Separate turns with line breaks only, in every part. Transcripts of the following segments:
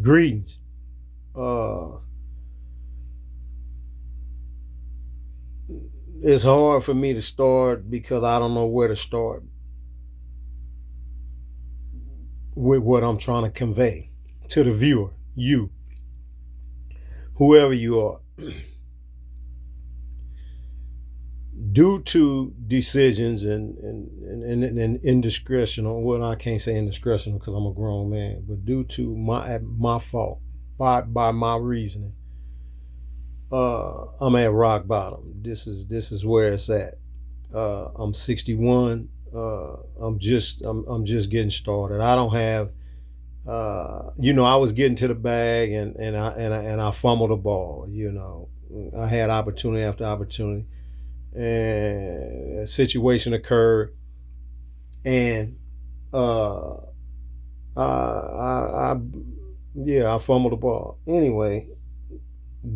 Greetings. Uh, it's hard for me to start because I don't know where to start with what I'm trying to convey to the viewer, you, whoever you are. Due to decisions and indiscretion, or well, I can't say indiscretion because I'm a grown man, but due to my fault, by my reasoning, I'm at rock bottom. This is where it's at. I'm 61. I'm just getting started. I don't have. I was getting to the bag and I fumbled the ball. I had opportunity after opportunity, and a situation occurred, and uh, I yeah, I fumbled the ball. Anyway,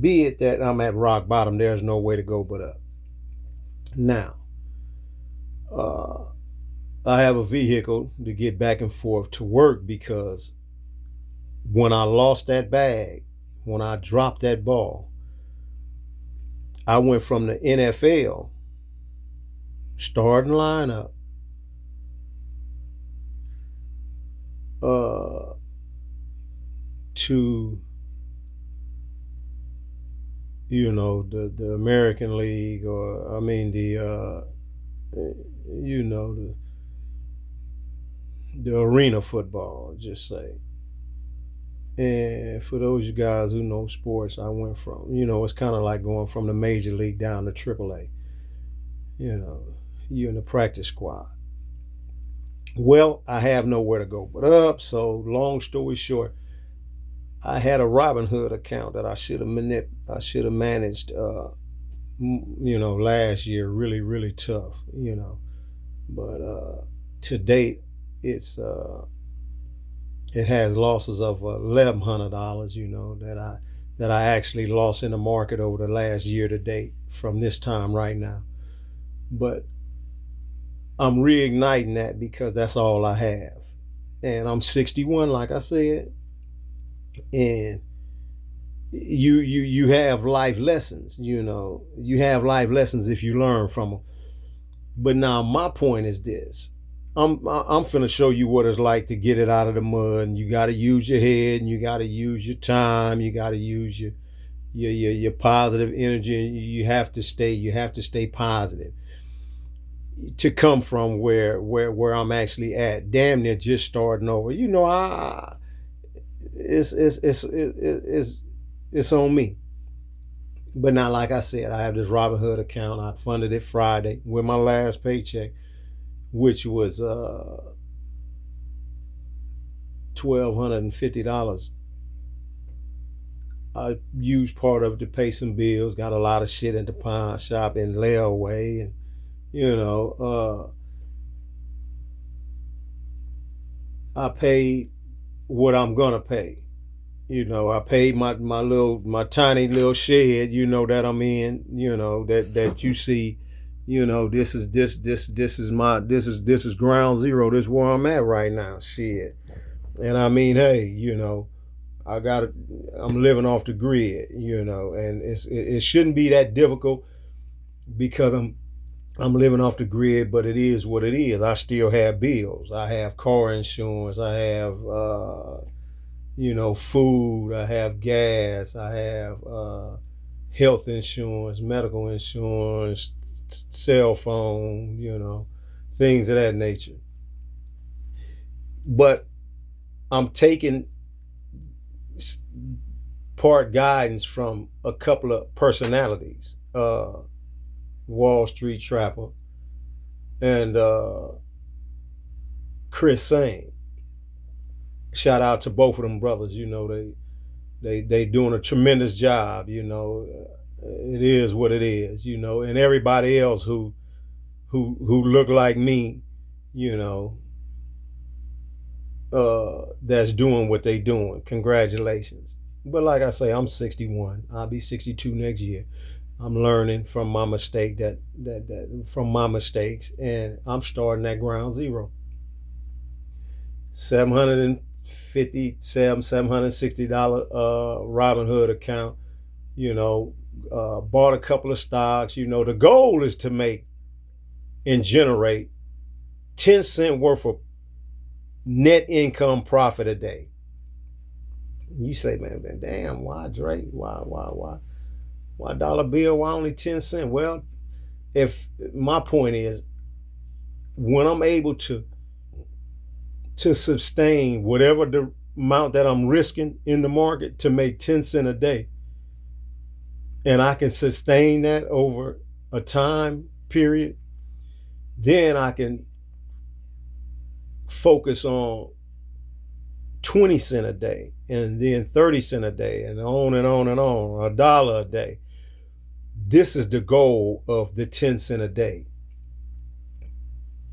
be it that I'm at rock bottom, there's no way to go but up. Now, uh, I have a vehicle to get back and forth to work because when I lost that bag, when I dropped that ball, I went from the NFL starting lineup uh, to the American League, or I mean the arena football, just say. And for those you guys who know sports, I went from, it's kind of like going from the major league down to AAA. You know, you're in the practice squad. Well, I have nowhere to go but up. So, long story short, I had a Robinhood account that I should have managed. Last year, really, really tough. But to date, it has losses of $1,100. That I actually lost in the market over the last year to date from this time right now. But I'm reigniting that because that's all I have, and I'm 61, like I said, and you have life lessons. You have life lessons if you learn from them. But now my point is this: I'm finna show you what it's like to get it out of the mud. And you got to use your head, and you got to use your time. You got to use your positive energy, and you have to stay positive to come from where I'm actually at. Damn near just starting over. I it's on me. But now, like I said, I have this Robinhood account. I funded it Friday with my last paycheck, which was $1,250. I used part of it to pay some bills. Got a lot of shit in the pawn shop in layaway, and you know, I paid what I'm gonna pay. I paid my tiny little shed, that I'm in, that you see, this is ground zero. This is where I'm at right now. Shit. And I mean, hey, I got it. I'm living off the grid, and it shouldn't be that difficult because I'm living off the grid, but it is what it is. I still have bills. I have car insurance. I have food. I have gas. I have health insurance, medical insurance, cell phone, things of that nature. But I'm taking part guidance from a couple of personalities, Wall Street Trapper and Chris Sane. Shout out to both of them brothers. They doing a tremendous job. It is what it is. And everybody else who look like me, you know, that's doing what they doing. Congratulations. But like I say, I'm 61. I'll be 62 next year. I'm learning from my mistake that from my mistakes, and I'm starting at ground zero. $760 Robinhood account, bought a couple of stocks. The goal is to make and generate 10 cent worth of net income profit a day. You say, man, damn, why Drake? Why dollar bill? Why only 10 cents? Well, if my point is, when I'm able to sustain whatever the amount that I'm risking in the market to make 10 cents a day, and I can sustain that over a time period, then I can focus on 20 cents a day, and then 30 cents a day, and on and on and on, $1 a day. This is the goal of the 10 cents a day.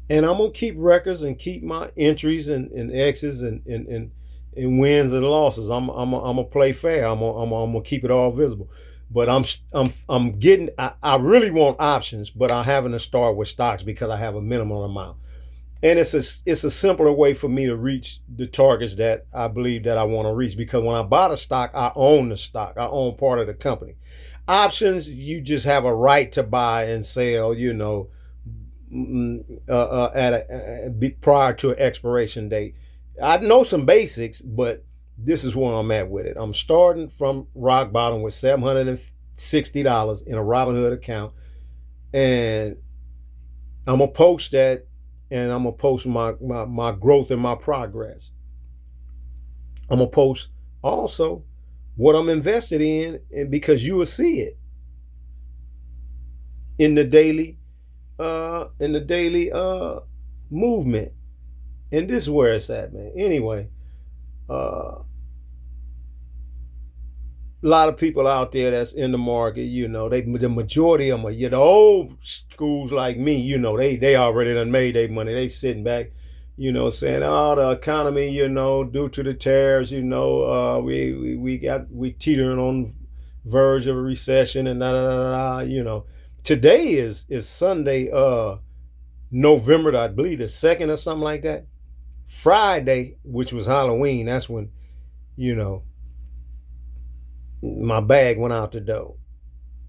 And I'm gonna keep records and keep my entries and X's and wins and losses. I'm gonna play fair. I'm gonna keep it all visible. But I'm getting. I really want options, but I'm having to start with stocks because I have a minimum amount. And it's a simpler way for me to reach the targets that I believe that I want to reach, because when I buy the stock, I own the stock. I own part of the company. Options, you just have a right to buy and sell, prior to an expiration date. I know some basics, but this is where I'm at with it. I'm starting from rock bottom with $760 in a Robinhood account, and I'm gonna post that, and I'm gonna post my growth and my progress. I'm gonna post also what I'm invested in, and because you will see it in the daily movement. And this is where it's at, man. Anyway, a lot of people out there that's in the market, the majority of them are, the old schools like me, they already done made their money. They sitting back, saying, oh, the economy, due to the tariffs, we teetering on verge of a recession and Today is Sunday, November, I believe the 2nd or something like that. Friday, which was Halloween, that's when, my bag went out the door.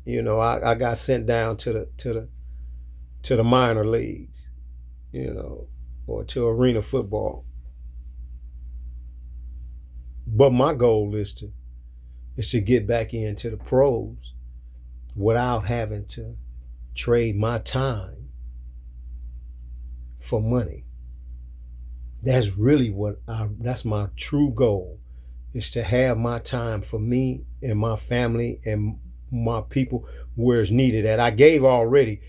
I got sent down to the minor leagues, or to arena football. But my goal is to get back into the pros without having to trade my time for money. That's really that's my true goal, is to have my time for me and my family and my people where it's needed at. I gave already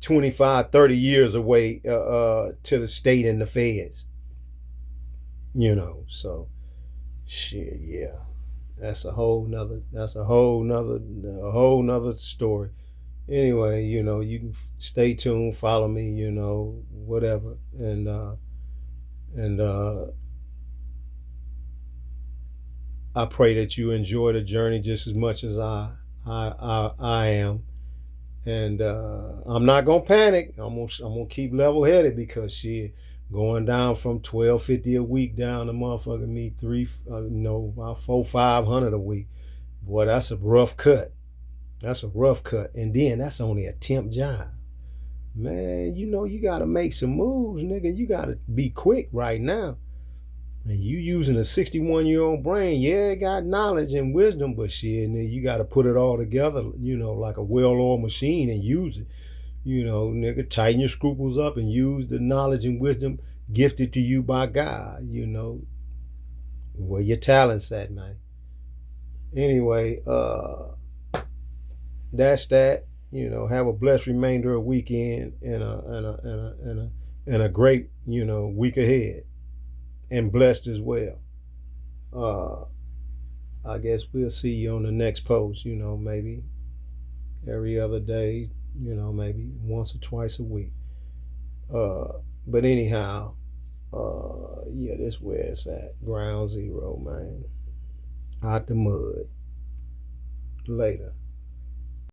25, 30 years away to the state and the feds. So shit, yeah. That's a whole nother story. Anyway, you can stay tuned, follow me, whatever. And I pray that you enjoy the journey just as much as I am. And I'm not gonna panic. I'm gonna keep level headed, because shit, going down from $12.50 a week down to motherfucking me about $400-500 a week. Boy, that's a rough cut. That's a rough cut. And then that's only a temp job. Man, you gotta make some moves, nigga. You gotta be quick right now. And you using a 61-year-old brain, yeah, it got knowledge and wisdom, but shit, nigga, you gotta put it all together, like a well-oiled machine, and use it. Nigga, tighten your scruples up and use the knowledge and wisdom gifted to you by God, where your talent's at, man. Anyway, that's that. Have a blessed remainder of weekend and a great, week ahead, and blessed as well. I guess we'll see you on the next post, maybe every other day, maybe once or twice a week. But anyhow, yeah, this where it's at. Ground zero, man. Out the mud. Later.